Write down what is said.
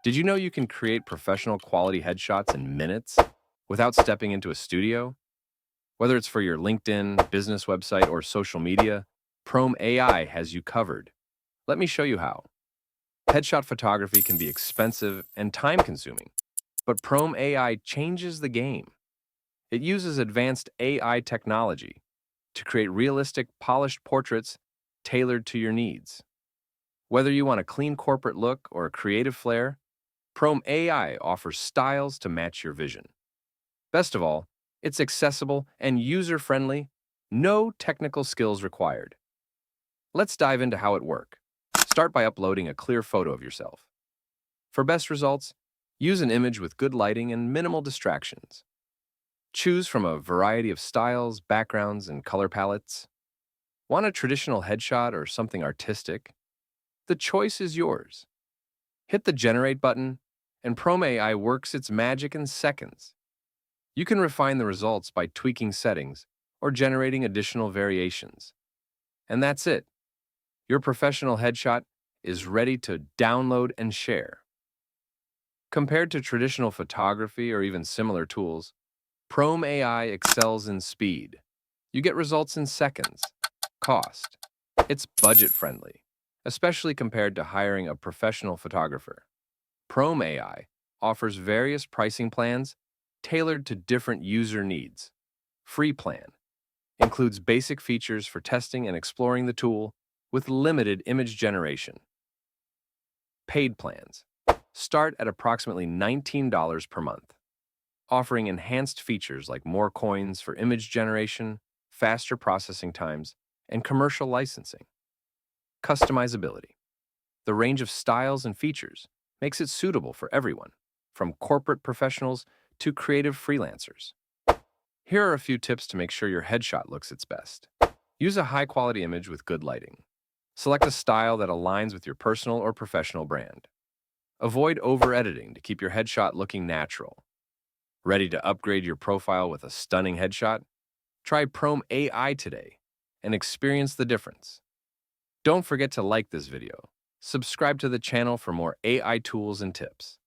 Did you know you can create professional quality headshots in minutes without stepping into a studio? Whether it's for your LinkedIn, business website, or social media, Prome AI has you covered. Let me show you how. Headshot photography can be expensive and time consuming, but Prome AI changes the game. It uses advanced AI technology to create realistic, polished portraits tailored to your needs. Whether you want a clean corporate look or a creative flair, Prome AI offers styles to match your vision. Best of all, it's accessible and user-friendly, no technical skills required. Let's dive into how it works. Start by uploading a clear photo of yourself. For best results, use an image with good lighting and minimal distractions. Choose from a variety of styles, backgrounds, and color palettes. Want a traditional headshot or something artistic? The choice is yours. Hit the Generate button, and Prome AI works its magic in seconds. You can refine the results by tweaking settings or generating additional variations. And that's it. Your professional headshot is ready to download and share. Compared to traditional photography or even similar tools, Prome AI excels in speed. You get results in seconds. Cost. It's budget-friendly, especially compared to hiring a professional photographer. Prome AI offers various pricing plans tailored to different user needs. Free plan includes basic features for testing and exploring the tool with limited image generation. Paid plans start at approximately $19 per month, offering enhanced features like more coins for image generation, faster processing times, and commercial licensing. Customizability. The range of styles and features makes it suitable for everyone, from corporate professionals to creative freelancers. Here are a few tips to make sure your headshot looks its best. Use a high-quality image with good lighting. Select a style that aligns with your personal or professional brand. Avoid over-editing to keep your headshot looking natural. Ready to upgrade your profile with a stunning headshot? Try Prome AI today and experience the difference. Don't forget to like this video. Subscribe to the channel for more AI tools and tips.